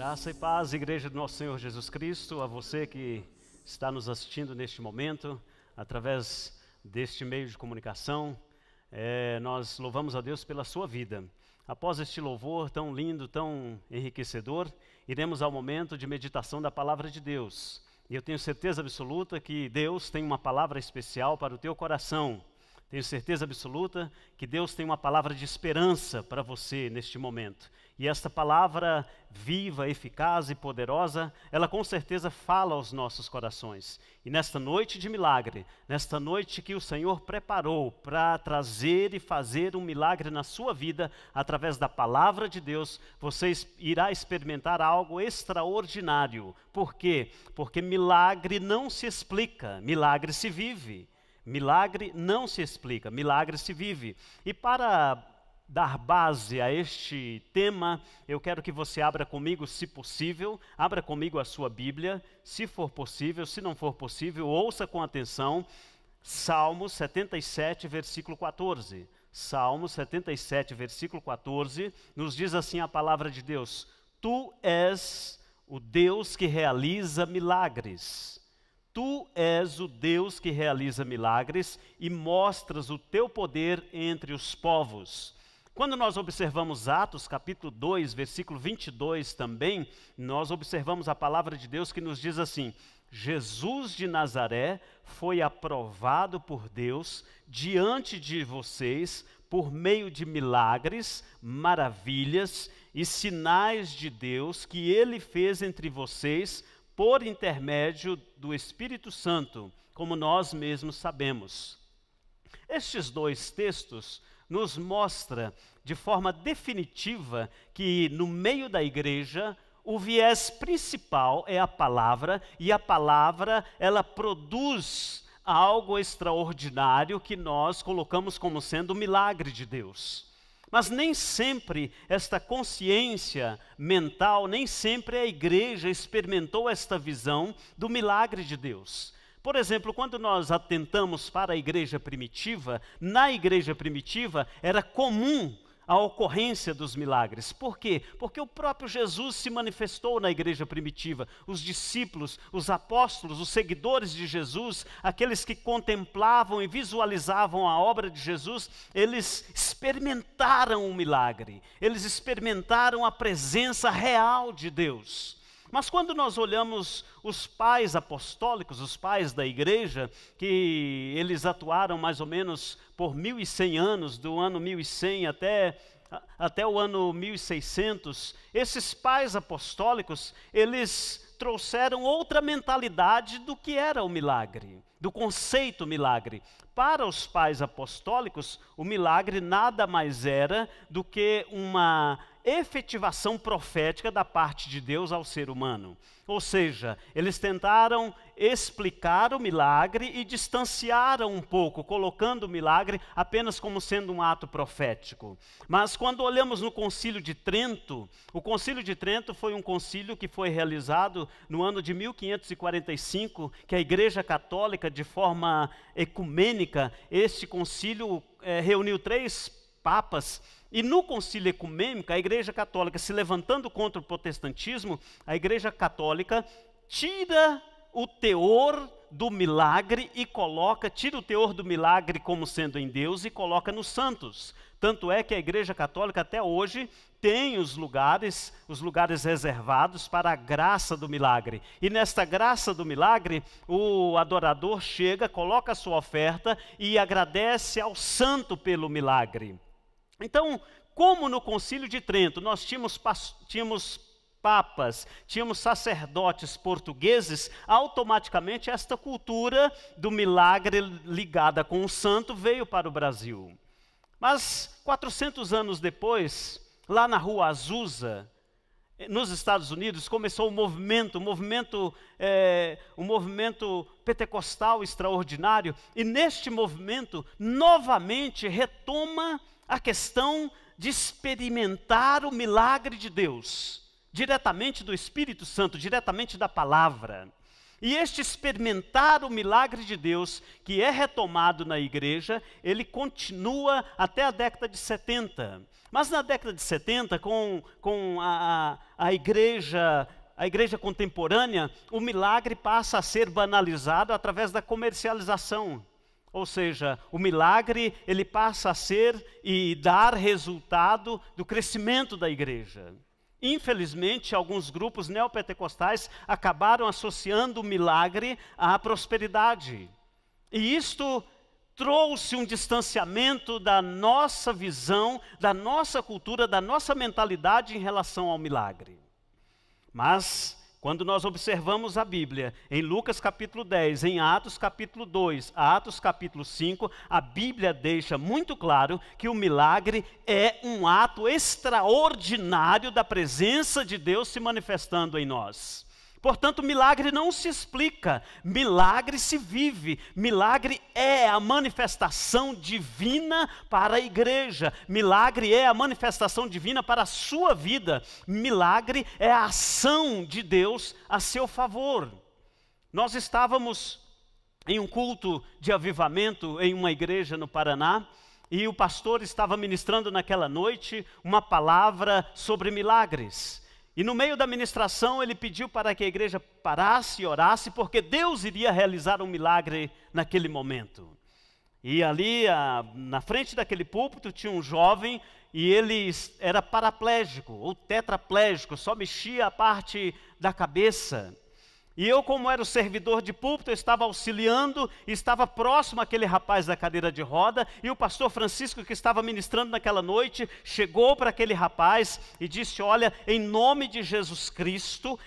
Graça e paz, Igreja do Nosso Senhor Jesus Cristo, a você que está nos assistindo neste momento, através deste meio de comunicação, nós louvamos a Deus pela sua vida. Após este louvor tão lindo, tão enriquecedor, iremos ao momento de meditação da Palavra de Deus. E eu tenho certeza absoluta que Deus tem uma palavra especial para o teu coração. Tenho certeza absoluta que Deus tem uma palavra de esperança para você neste momento. E esta palavra viva, eficaz e poderosa, ela com certeza fala aos nossos corações. E nesta noite de milagre, nesta noite que o Senhor preparou para trazer e fazer um milagre na sua vida, através da palavra de Deus, você irá experimentar algo extraordinário. Por quê? Porque milagre não se explica, milagre se vive. Milagre não se explica, milagre se vive. E para dar base a este tema, eu quero que você abra comigo, se possível, abra comigo a sua Bíblia, se for possível, se não for possível, ouça com atenção, Salmo 77, versículo 14. Salmo 77, versículo 14, nos diz assim a palavra de Deus: Tu és o Deus que realiza milagres. Tu és o Deus que realiza milagres e mostras o teu poder entre os povos. Quando nós observamos Atos, capítulo 2, versículo 22 também, nós observamos a palavra de Deus que nos diz assim: Jesus de Nazaré foi aprovado por Deus diante de vocês por meio de milagres, maravilhas e sinais de Deus que ele fez entre vocês por intermédio do Espírito Santo, como nós mesmos sabemos. Estes dois textos nos mostram de forma definitiva que no meio da igreja o viés principal é a palavra, e a palavra ela produz algo extraordinário que nós colocamos como sendo o milagre de Deus. Mas nem sempre esta consciência mental, nem sempre a igreja experimentou esta visão do milagre de Deus. Por exemplo, quando nós atentamos para a igreja primitiva, na igreja primitiva era comum a ocorrência dos milagres. Por quê? Porque o próprio Jesus se manifestou na igreja primitiva. Os discípulos, os apóstolos, os seguidores de Jesus, aqueles que contemplavam e visualizavam a obra de Jesus, eles experimentaram o milagre. Eles experimentaram a presença real de Deus. Mas quando nós olhamos os pais apostólicos, os pais da igreja, que eles atuaram mais ou menos por 1100 anos, do ano 1100 até o ano 1600, esses pais apostólicos, eles trouxeram outra mentalidade do que era o milagre, do conceito milagre. Para os pais apostólicos, o milagre nada mais era do que uma efetivação profética da parte de Deus ao ser humano. Ou seja, eles tentaram explicar o milagre e distanciaram um pouco, colocando o milagre apenas como sendo um ato profético. Mas quando olhamos no Concílio de Trento, o Concílio de Trento foi um concílio que foi realizado no ano de 1545, que a Igreja Católica, de forma ecumênica, este concílio reuniu 3 papas. E no concílio ecumênico, a Igreja Católica, se levantando contra o protestantismo, a Igreja Católica tira o teor do milagre e tira o teor do milagre como sendo em Deus e coloca nos santos. Tanto é que a Igreja Católica até hoje tem os lugares reservados para a graça do milagre. E nesta graça do milagre, o adorador chega, coloca a sua oferta e agradece ao santo pelo milagre. Então, como no Concílio de Trento nós tínhamos papas, tínhamos sacerdotes portugueses, automaticamente esta cultura do milagre ligada com o santo veio para o Brasil. Mas 400 anos depois, lá na Rua Azusa, nos Estados Unidos, começou um movimento pentecostal extraordinário, e neste movimento, novamente, retoma a questão de experimentar o milagre de Deus, diretamente do Espírito Santo, diretamente da palavra. E este experimentar o milagre de Deus, que é retomado na igreja, ele continua até a década de 70. Mas na década de 70, com a igreja contemporânea, o milagre passa a ser banalizado através da comercialização. Ou seja, o milagre ele passa a ser e dar resultado do crescimento da igreja. Infelizmente, alguns grupos neopentecostais acabaram associando o milagre à prosperidade. E isto trouxe um distanciamento da nossa visão, da nossa cultura, da nossa mentalidade em relação ao milagre. Mas, quando nós observamos a Bíblia, em Lucas capítulo 10, em Atos capítulo 2, Atos capítulo 5, a Bíblia deixa muito claro que o milagre é um ato extraordinário da presença de Deus se manifestando em nós. Portanto, milagre não se explica, milagre se vive. Milagre é a manifestação divina para a igreja. Milagre é a manifestação divina para a sua vida. Milagre é a ação de Deus a seu favor. Nós estávamos em um culto de avivamento em uma igreja no Paraná, e o pastor estava ministrando naquela noite uma palavra sobre milagres. E no meio da ministração ele pediu para que a igreja parasse e orasse, porque Deus iria realizar um milagre naquele momento. E ali na frente daquele púlpito tinha um jovem, e ele era paraplégico ou tetraplégico, só mexia a parte da cabeça. E eu, como era o servidor de púlpito, eu estava auxiliando, e estava próximo àquele rapaz da cadeira de roda, e o pastor Francisco, que estava ministrando naquela noite, chegou para aquele rapaz e disse: olha, em nome de Jesus Cristo,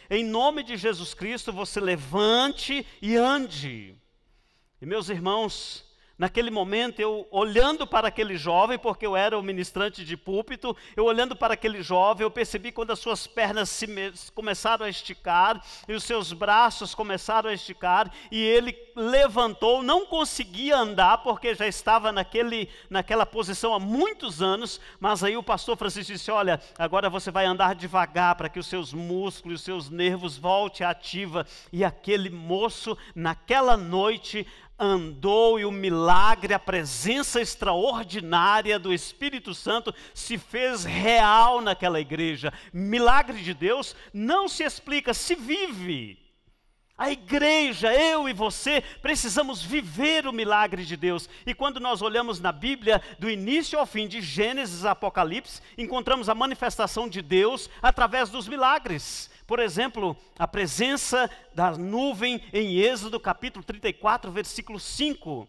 você levante e ande. E meus irmãos, naquele momento, eu olhando para aquele jovem, porque eu era o ministrante de púlpito, eu olhando para aquele jovem, eu percebi quando as suas pernas começaram a esticar, e os seus braços começaram a esticar, e ele levantou, não conseguia andar, porque já estava naquela posição há muitos anos, mas aí o pastor Francisco disse: olha, agora você vai andar devagar, para que os seus músculos, os seus nervos voltem à ativa. E aquele moço, naquela noite, andou, e o milagre, a presença extraordinária do Espírito Santo se fez real naquela igreja. Milagre de Deus não se explica, se vive. A igreja, eu e você, precisamos viver o milagre de Deus. E quando nós olhamos na Bíblia, do início ao fim, de Gênesis a Apocalipse, encontramos a manifestação de Deus através dos milagres. Por exemplo, a presença da nuvem em Êxodo capítulo 34, versículo 5.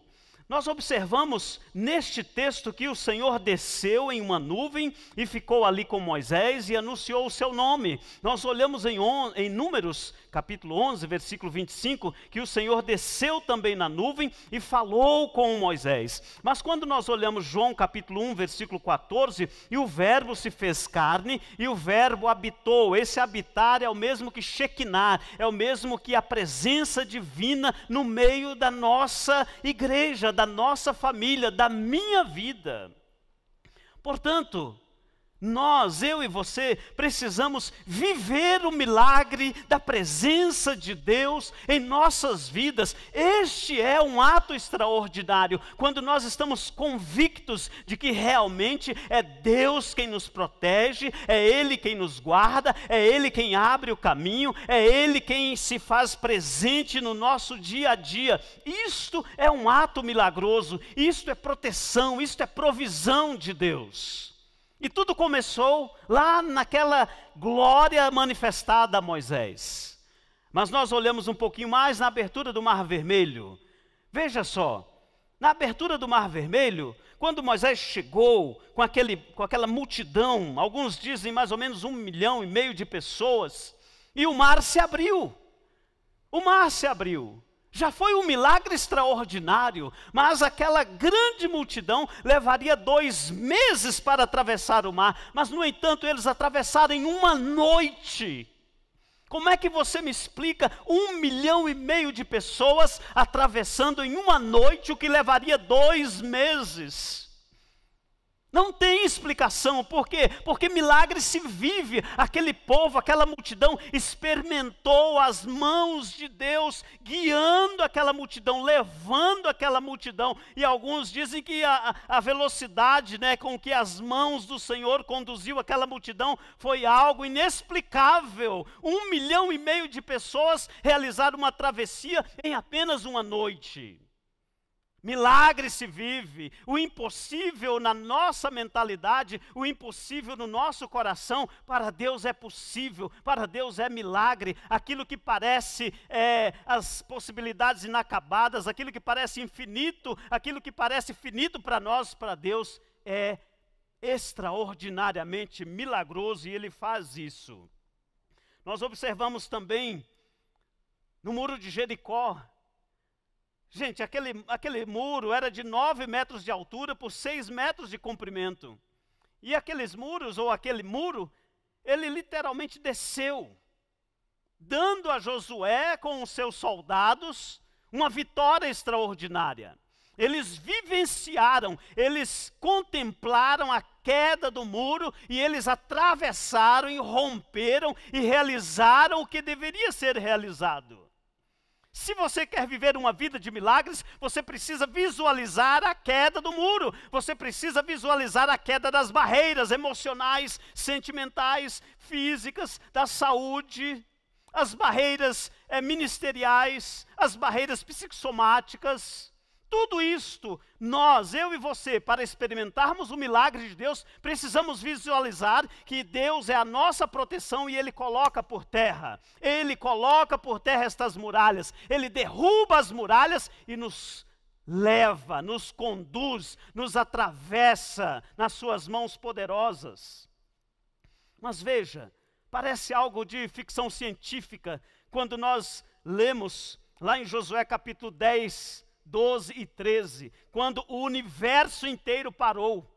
Nós observamos neste texto que o Senhor desceu em uma nuvem e ficou ali com Moisés e anunciou o seu nome. Nós olhamos em Números capítulo 11, versículo 25, que o Senhor desceu também na nuvem e falou com Moisés. Mas quando nós olhamos João capítulo 1, versículo 14, e o verbo se fez carne e o verbo habitou. Esse habitar é o mesmo que Shekinah, é o mesmo que a presença divina no meio da nossa igreja, da nossa família, da minha vida. Portanto, nós, eu e você, precisamos viver o milagre da presença de Deus em nossas vidas. Este é um ato extraordinário, quando nós estamos convictos de que realmente é Deus quem nos protege, é Ele quem nos guarda, é Ele quem abre o caminho, é Ele quem se faz presente no nosso dia a dia. Isto é um ato milagroso, isto é proteção, isto é provisão de Deus. E tudo começou lá naquela glória manifestada a Moisés. Mas nós olhamos um pouquinho mais na abertura do Mar Vermelho. Veja só, na abertura do Mar Vermelho, quando Moisés chegou com aquela multidão, alguns dizem mais ou menos 1,5 milhão de pessoas, e o mar se abriu. O mar se abriu. Já foi um milagre extraordinário, mas aquela grande multidão levaria 2 meses para atravessar o mar, mas no entanto eles atravessaram em uma noite. Como é que você me explica 1,5 milhão de pessoas atravessando em uma noite o que levaria 2 meses? Não tem explicação. Por quê? Porque milagre se vive. Aquele povo, aquela multidão experimentou as mãos de Deus guiando aquela multidão, levando aquela multidão. E alguns dizem que a velocidade, né, com que as mãos do Senhor conduziu aquela multidão foi algo inexplicável. 1,5 milhão de pessoas realizaram uma travessia em apenas uma noite. Milagre se vive. O impossível na nossa mentalidade, o impossível no nosso coração, para Deus é possível, para Deus é milagre. Aquilo que parece as possibilidades inacabadas, aquilo que parece infinito, aquilo que parece finito para nós, para Deus é extraordinariamente milagroso, e Ele faz isso. Nós observamos também no muro de Jericó. Gente, aquele muro era de 9 metros de altura por 6 metros de comprimento. E aqueles muros, ou aquele muro, ele literalmente desceu, dando a Josué com os seus soldados uma vitória extraordinária. Eles vivenciaram, eles contemplaram a queda do muro e eles atravessaram e romperam e realizaram o que deveria ser realizado. Se você quer viver uma vida de milagres, você precisa visualizar a queda do muro. Você precisa visualizar a queda das barreiras emocionais, sentimentais, físicas, da saúde, as barreiras ministeriais, as barreiras psicossomáticas. Tudo isto, eu e você, para experimentarmos o milagre de Deus, precisamos visualizar que Deus é a nossa proteção e Ele coloca por terra. Ele coloca por terra estas muralhas. Ele derruba as muralhas e nos leva, nos conduz, nos atravessa nas suas mãos poderosas. Mas veja, parece algo de ficção científica quando nós lemos lá em Josué capítulo 10, 12 e 13, quando o universo inteiro parou.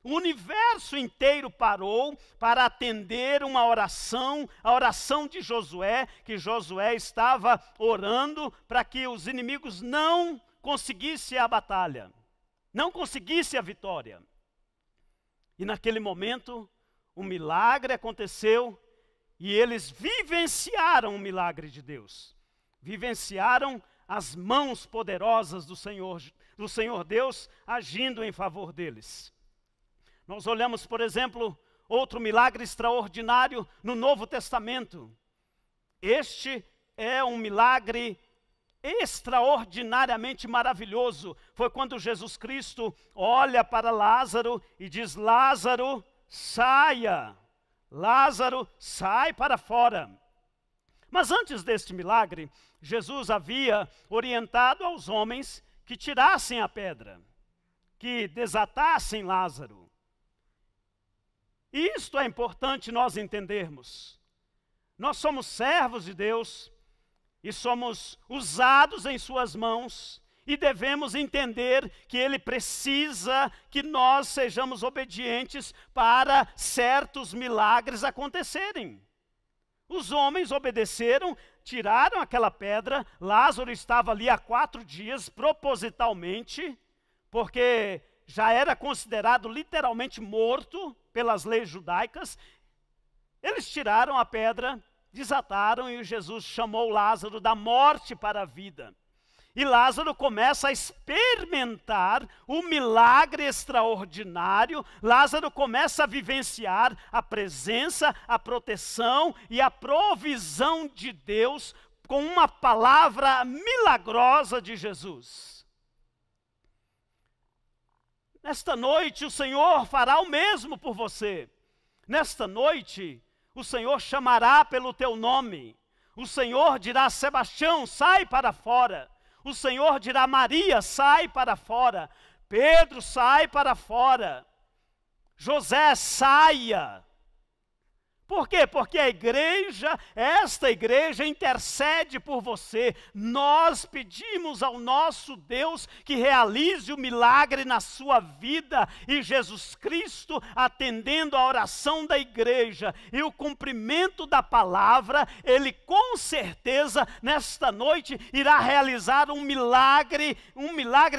O universo inteiro parou para atender uma oração, a oração de Josué, que Josué estava orando para que os inimigos não conseguissem a batalha, não conseguissem a vitória. E naquele momento, um milagre aconteceu e eles vivenciaram o milagre de Deus. Vivenciaram as mãos poderosas do Senhor Deus agindo em favor deles. Nós olhamos, por exemplo, outro milagre extraordinário no Novo Testamento. Este é um milagre extraordinariamente maravilhoso. Foi quando Jesus Cristo olha para Lázaro e diz: Lázaro, saia! Lázaro, sai para fora! Mas antes deste milagre, Jesus havia orientado aos homens que tirassem a pedra, que desatassem Lázaro. E isto é importante nós entendermos. Nós somos servos de Deus e somos usados em suas mãos e devemos entender que Ele precisa que nós sejamos obedientes para certos milagres acontecerem. Os homens obedeceram, tiraram aquela pedra. Lázaro estava ali há 4 dias, propositalmente, porque já era considerado literalmente morto pelas leis judaicas. Eles tiraram a pedra, desataram e Jesus chamou Lázaro da morte para a vida. E Lázaro começa a experimentar o milagre extraordinário. Lázaro começa a vivenciar a presença, a proteção e a provisão de Deus com uma palavra milagrosa de Jesus. Nesta noite o Senhor fará o mesmo por você. Nesta noite o Senhor chamará pelo teu nome. O Senhor dirá: Sebastião, sai para fora. O Senhor dirá: Maria, sai para fora. Pedro, sai para fora. José, saia. Por quê? Porque a igreja, esta igreja intercede por você. Nós pedimos ao nosso Deus que realize o milagre na sua vida, e Jesus Cristo, atendendo a oração da igreja e o cumprimento da palavra, Ele com certeza nesta noite irá realizar um milagre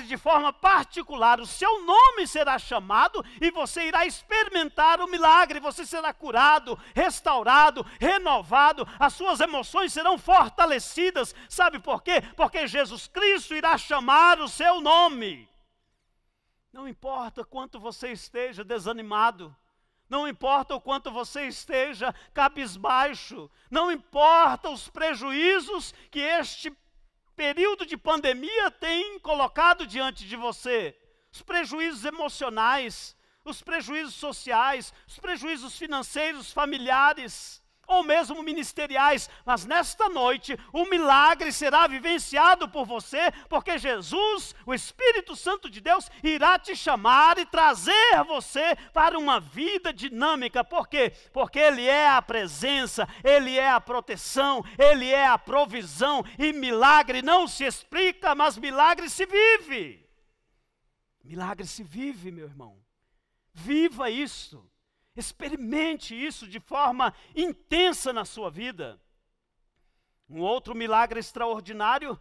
de forma particular. O seu nome será chamado e você irá experimentar o milagre. Você será curado, restaurado, renovado, as suas emoções serão fortalecidas. Sabe por quê? Porque Jesus Cristo irá chamar o seu nome. Não importa quanto você esteja desanimado, não importa o quanto você esteja cabisbaixo, não importa os prejuízos que este período de pandemia tem colocado diante de você, os prejuízos emocionais, os prejuízos sociais, os prejuízos financeiros, familiares, ou mesmo ministeriais, mas nesta noite o milagre será vivenciado por você, porque Jesus, o Espírito Santo de Deus, irá te chamar e trazer você para uma vida dinâmica. Por quê? Porque Ele é a presença, Ele é a proteção, Ele é a provisão, e milagre não se explica, mas milagre se vive. Milagre se vive, meu irmão. Viva isso. Experimente isso de forma intensa na sua vida. Um outro milagre extraordinário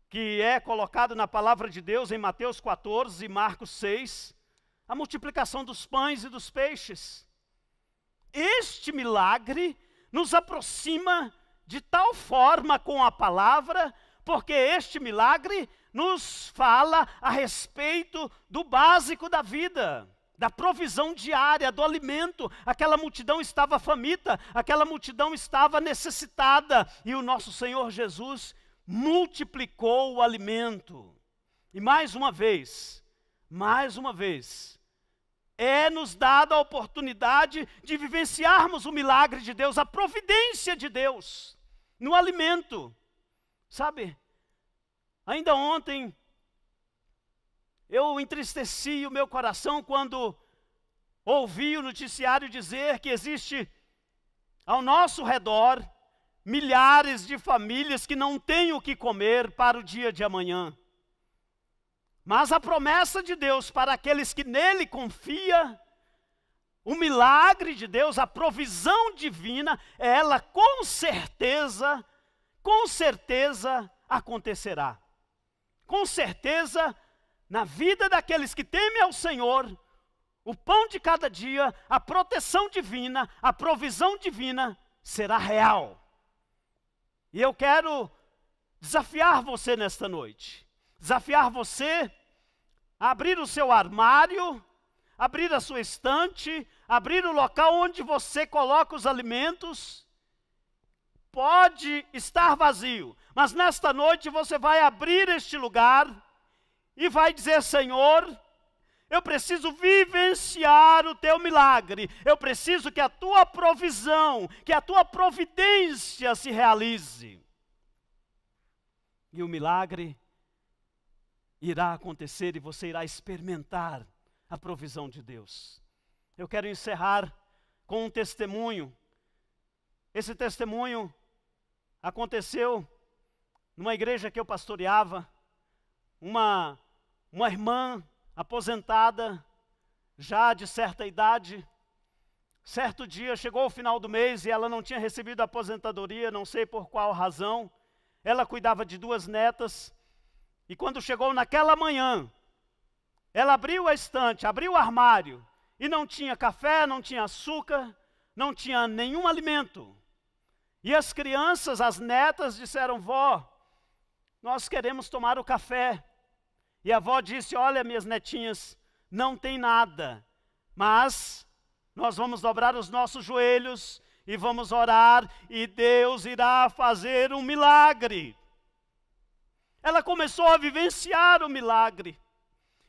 que é colocado na palavra de Deus em Mateus 14 e Marcos 6, a multiplicação dos pães e dos peixes. Este milagre nos aproxima de tal forma com a palavra, porque este milagre nos fala a respeito do básico da vida, da provisão diária, do alimento. Aquela multidão estava faminta, aquela multidão estava necessitada, e o nosso Senhor Jesus multiplicou o alimento. E mais uma vez, é-nos dada a oportunidade de vivenciarmos o milagre de Deus, a providência de Deus no alimento. Sabe, ainda ontem, eu entristeci o meu coração quando ouvi o noticiário dizer que existe ao nosso redor milhares de famílias que não têm o que comer para o dia de amanhã. Mas a promessa de Deus para aqueles que nele confiam, o milagre de Deus, a provisão divina, ela com certeza acontecerá. Com certeza, na vida daqueles que temem ao Senhor, o pão de cada dia, a proteção divina, a provisão divina será real. E eu quero desafiar você nesta noite, desafiar você a abrir o seu armário, abrir a sua estante, abrir o local onde você coloca os alimentos. Pode estar vazio, mas nesta noite você vai abrir este lugar e vai dizer: Senhor, eu preciso vivenciar o teu milagre, eu preciso que a tua provisão, que a tua providência se realize. E o milagre irá acontecer e você irá experimentar a provisão de Deus. Eu quero encerrar com um testemunho. Esse testemunho aconteceu numa igreja que eu pastoreava. Uma irmã aposentada, já de certa idade, certo dia chegou o final do mês e ela não tinha recebido a aposentadoria, não sei por qual razão. Ela cuidava de 2 netas, e quando chegou naquela manhã, ela abriu a estante, abriu o armário, e não tinha café, não tinha açúcar, não tinha nenhum alimento. E as crianças, as netas, disseram: vó, nós queremos tomar o café. E a avó disse: olha, minhas netinhas, não tem nada, mas nós vamos dobrar os nossos joelhos e vamos orar, e Deus irá fazer um milagre. Ela começou a vivenciar o milagre.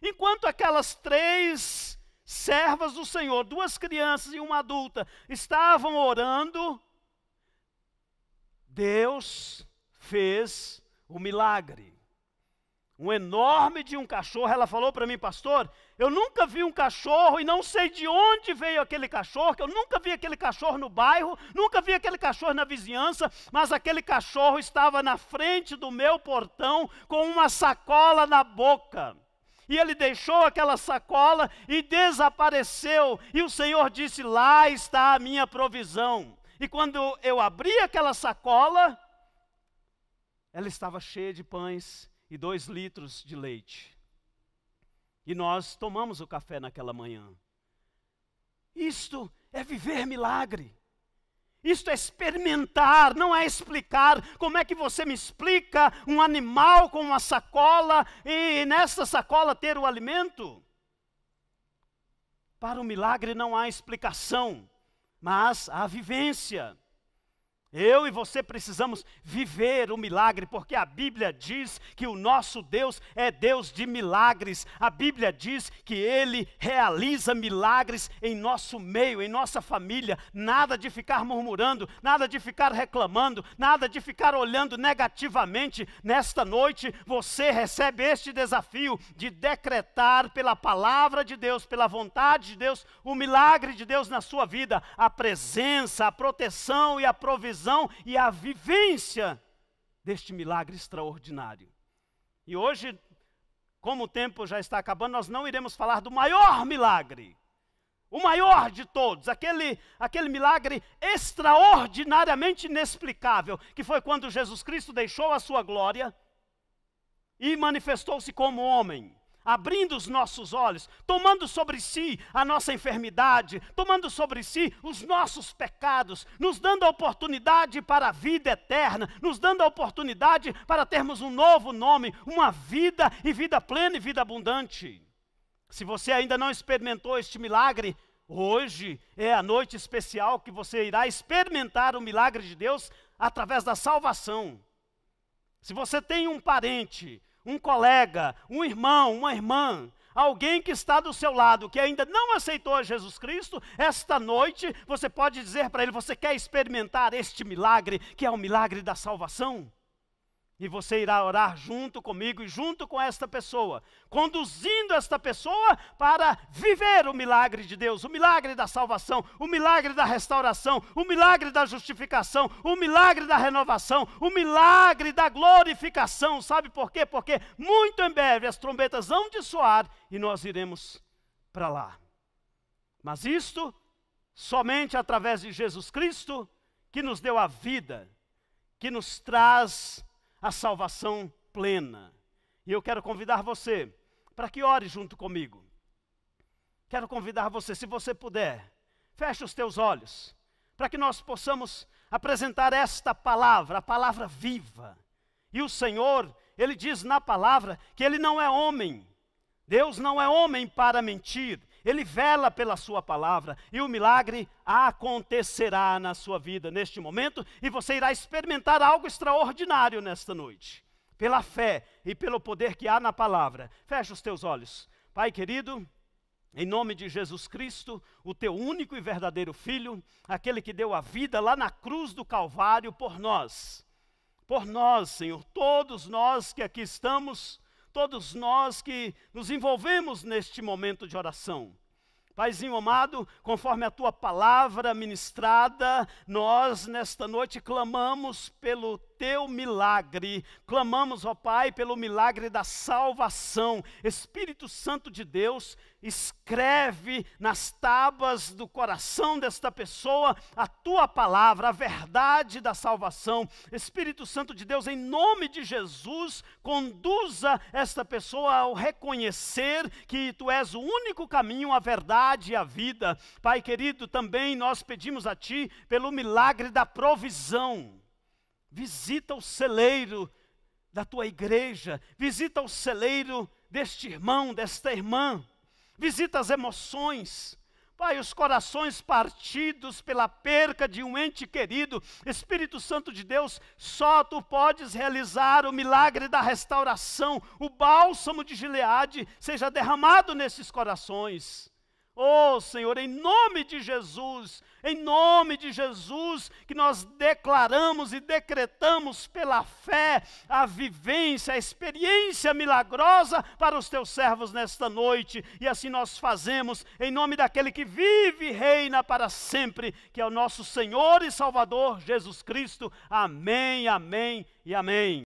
Enquanto aquelas 3 servas do Senhor, 2 crianças e uma adulta, estavam orando, Deus fez o milagre. um enorme de um cachorro. Ela falou para mim: pastor, eu nunca vi um cachorro e não sei de onde veio aquele cachorro, que eu nunca vi aquele cachorro no bairro, nunca vi aquele cachorro na vizinhança, mas aquele cachorro estava na frente do meu portão com uma sacola na boca. E ele deixou aquela sacola e desapareceu. E o Senhor disse: lá está a minha provisão. E quando eu abri aquela sacola, ela estava cheia de pães e 2 litros de leite. E nós tomamos o café naquela manhã. Isto é viver milagre. Isto é experimentar, não é explicar. Como é que você me explica um animal com uma sacola e nessa sacola ter o alimento? Para o milagre não há explicação, mas há vivência. Eu e você precisamos viver o milagre, porque a Bíblia diz que o nosso Deus é Deus de milagres. A Bíblia diz que Ele realiza milagres em nosso meio, em nossa família. Nada de ficar murmurando, nada de ficar reclamando, nada de ficar olhando negativamente. Nesta noite você recebe este desafio de decretar pela palavra de Deus, pela vontade de Deus, o milagre de Deus na sua vida. A presença, a proteção e a provisão e a vivência deste milagre extraordinário. E hoje, como o tempo já está acabando, nós não iremos falar do maior milagre, o maior de todos, aquele milagre extraordinariamente inexplicável, que foi quando Jesus Cristo deixou a sua glória e manifestou-se como homem, abrindo os nossos olhos, tomando sobre si a nossa enfermidade, tomando sobre si os nossos pecados, nos dando a oportunidade para a vida eterna, nos dando a oportunidade para termos um novo nome, uma vida e vida plena e vida abundante. Se você ainda não experimentou este milagre, hoje é a noite especial que você irá experimentar o milagre de Deus através da salvação. Se você tem um parente, um colega, um irmão, uma irmã, alguém que está do seu lado, que ainda não aceitou Jesus Cristo, esta noite você pode dizer para ele: você quer experimentar este milagre, que é o milagre da salvação? E você irá orar junto comigo e junto com esta pessoa, conduzindo esta pessoa para viver o milagre de Deus, o milagre da salvação, o milagre da restauração, o milagre da justificação, o milagre da renovação, o milagre da glorificação. Sabe por quê? Porque muito em breve as trombetas hão de soar e nós iremos para lá. Mas isto somente através de Jesus Cristo, que nos deu a vida, que nos traz a salvação plena. E eu quero convidar você para que ore junto comigo. Quero convidar você, se você puder, feche os teus olhos, para que nós possamos apresentar esta palavra, a palavra viva. E o Senhor, Ele diz na palavra que Ele não é homem. Deus não é homem para mentir. Ele vela pela sua palavra e o milagre acontecerá na sua vida neste momento e você irá experimentar algo extraordinário nesta noite, pela fé e pelo poder que há na palavra. Feche os teus olhos. Pai querido, em nome de Jesus Cristo, o teu único e verdadeiro Filho, aquele que deu a vida lá na cruz do Calvário por nós, Senhor, todos nós que aqui estamos, todos nós que nos envolvemos neste momento de oração. Paizinho amado, conforme a tua palavra ministrada, nós nesta noite clamamos pelo teu milagre, clamamos, ó Pai, pelo milagre da salvação. Espírito Santo de Deus, escreve nas tábuas do coração desta pessoa a tua palavra, a verdade da salvação. Espírito Santo de Deus, em nome de Jesus, conduza esta pessoa ao reconhecer que tu és o único caminho, a verdade e a vida. Pai querido, também nós pedimos a ti pelo milagre da provisão. Visita o celeiro da tua igreja, visita o celeiro deste irmão, desta irmã, visita as emoções, Pai, os corações partidos pela perca de um ente querido. Espírito Santo de Deus, só tu podes realizar o milagre da restauração, o bálsamo de Gileade seja derramado nesses corações. Oh, Senhor, em nome de Jesus, que nós declaramos e decretamos pela fé a vivência, a experiência milagrosa para os teus servos nesta noite. E assim nós fazemos, em nome daquele que vive e reina para sempre, que é o nosso Senhor e Salvador Jesus Cristo. Amém, amém e amém.